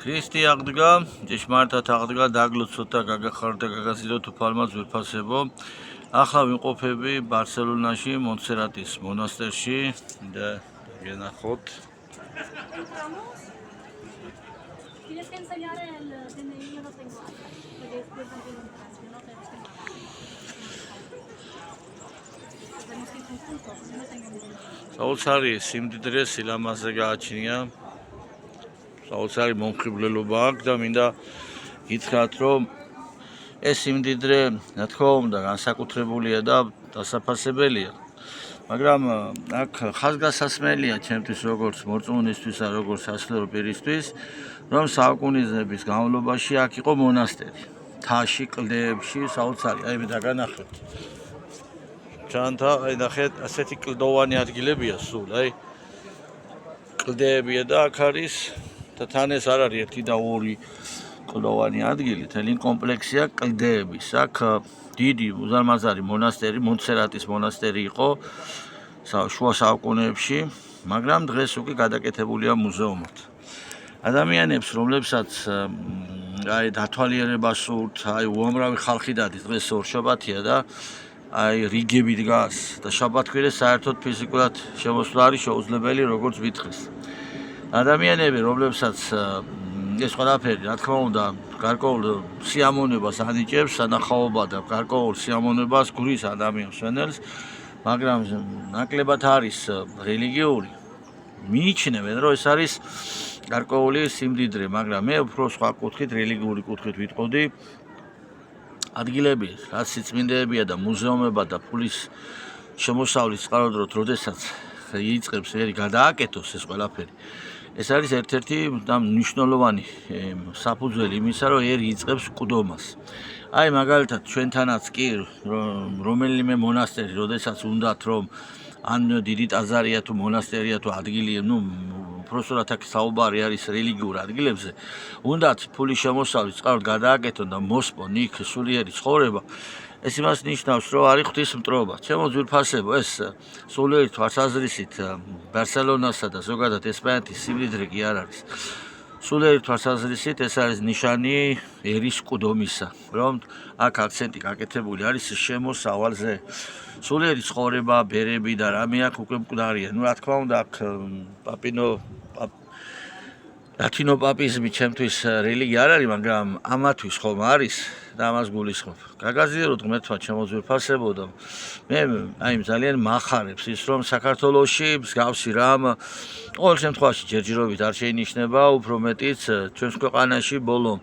ქრისტე აღდგა, ჭეშმარიტად აღდგა, დაგლოცოთ და გაგახარდა გაგაზიაროთ უფალმა ძვირფასებო. ახლა ვიმყოფები ბარსელონაში, მონსერატის მონასტერში და გენახოთ. საოცარი სიმდიდრე სილამაზე გააჩნია. საოცარი მომხიბვლელობა აქვს და მინდა გითხრათ, რომ ეს სიმდიდრე, რა თქმა უნდა, განსაკუთრებულია და დასაფასებელია. მაგრამ აქ ხაზგასასმელია ჩემთვის როგორც მორწმუნისთვისა, როგორც სასულიერო პირისთვის, რომ საუკუნეების განმავლობაში აქ იყო მონასტერი. თაში, კლდეებში, საოცარი, აი მე დაგანახეთ. ჩანთა, აი ნახეთ, ასეთი კლდოვანი ადგილებია სულ, აი კლდეებია და აქ არის და თან ეს არ არის ერთი და ორი კლდოვანი ადგილი, თელი კომპლექსია კლდეების. აქ დიდი უზარმაზარი მონასტერი, მონსერატის მონასტერი იყო შუა საუკუნეებში, მაგრამ დღეს უკვე გადაკეთებულია მუზეუმად. ადამიანებს, რომლებსაც აი დათვალიერება სურთ, აი უამრავი ხალხი დადის, დღეს ორშაბათია და აი რიგები დგას და შაბათ-კვირას საერთოდ ფიზიკურად შემოსვლა არის შეუძლებელი, როგორც ვითხრეს. ადამიანები, რომლებსაც ეს ყველაფერი, რა თქმა უნდა, გარკვეულ სიამოვნებას ანიჭებს, სანახაობა და გარკვეულ სიამოვნებას გვრის ადამიანს ვენელს, მაგრამ ნაკლებად არის რელიგიური. მიიჩნევენ, რომ ეს არის გარკვეული სიმდიდრე, მაგრამ მე უფრო სხვა კუთხით, რელიგიური კუთხით ვიტყოდი. ადგილები, რაც სიწმინდეებია და მუზეუმებად და ფულის შემოსავლის წყალოდროთ, როდესაც იწყებს ვერი გადააკეთოს ეს ყველაფერი. ეს არის ერთ-ერთი მნიშვნელოვანი საფუძველი იმისა, რომ ერი იწყებს ყდომას. აი მაგალითად ჩვენთანაც კი რომელიმე მონასტერი, როდესაც უნდათ რომ ან დიდი ტაძარია თუ მონასტერია თუ ადგილია, უпростоრად აქ საუბარი არის რელიგიურ ადგილებზე, უნდათ ფულის შემოსავლის წყალოდ გადააკეთონ და მოსპონ იქ სულიერი ცხოვრება. ეს იმას ნიშნავს, რომ არის ღვთისმტრობა. ჩემო ძვირფასებო, ეს სულიერი თვალსაზრისით ბარსელონასა და ზოგადად ესპანეთის სიმდიდრე კი არ არის. სულიერი თვალსაზრისით ეს არის ნიშანი ერის ყდომისა, რომ აქ აქცენტი გაკეთებული არის შემოსავალზე. სულიერი ცხოვრება, ბერები და რამე აქ უკვე მკვდარია. რა თქმა უნდა, აქ ლათინო პაპიზმი ჩემთვის რელიგია არ არის, მაგრამ ამათვის ხომ არის და ამას გულისხმობ. გაგაზიაროთ ღმერთმა ჩემო ძვირფასებო და მე აი ძალიან მახარებს ის, რომ საქართველოში მსგავსი რამ ყოველ შემთხვევაში ჯერჯერობით არ შეინიშნება, უფრო მეტიც ჩვენს ქვეყანაში ბოლო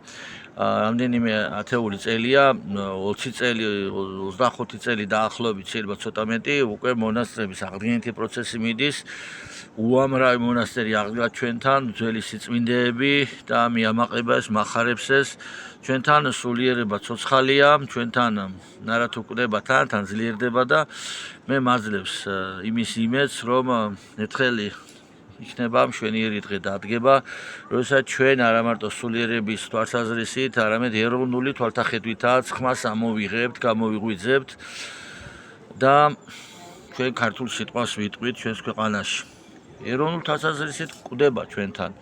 რამდენიმე ათეული წელია, 20 წელი, 25 წელი დაახლოებით, შეიძლება ცოტა მეტი, უკვე მონასტრების აღდგენითი პროცესი მიდის. უამრავი მონასტერი აღდგა ჩვენთან, ძველი სიწმინდეები და მიამაყება ეს, მახარებს ეს. ჩვენთან სულიერება ცოცხალია, ჩვენთან ნარათუ კვდება, თან ძლიერდება და მე მაძლევს იმის იმედს, რომ ერთხელი იქნება მშვენიერი დღე დადგება, როდესაც ჩვენ არა მარტო სულიერების თვალსაზრისით, არამედ ეროვნული თვალთახედვითაც ხმას ამოვიღებთ, გამოვიღვიძებთ და ჩვენ ქართულ სიტყვას ვიტყვით ჩვენს ქვეყანაში. ეროვნულ თვალსაზრისით კვდება ჩვენთან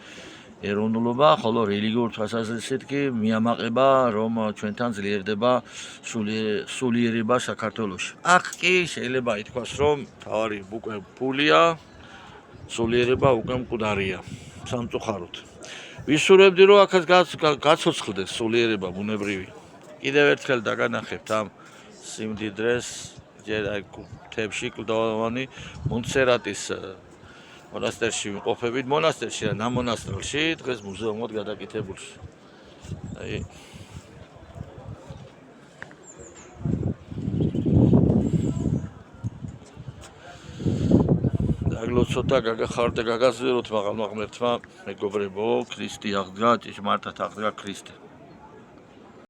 ეროვნულობა, ხოლო რელიგიურ თვალსაზრისით კი მიამაყება, რომ ჩვენთან ძლიერდება სულიერება საქართველოში. აქ კი შეიძლება ითქვას, რომ თავარი უკვე ფულია, სულიერება უკვე მკვდარია სამწუხაროდ. ვისურვებდი, რომ აქაც გაცოცხლდეს სულიერება ბუნებრივი. კიდევ ერთხელ დაგანახებთ ამ სიმდიდრეს, ჯერ აი მთებში კლდოვანი მონსერატის მონასტერში ვიმყოფებით, მონასტერში და ნამონასტრალში, დღეს მუზეუმად გადაკეთებულში. აი დაგლოცოთ და გაგახარდეთ და გაგაზიაროთ მაღალმა ღმერთმა, მეგობრებო, ქრისტე აღდგა, ჭეშმარიტად აღდგა ქრისტე.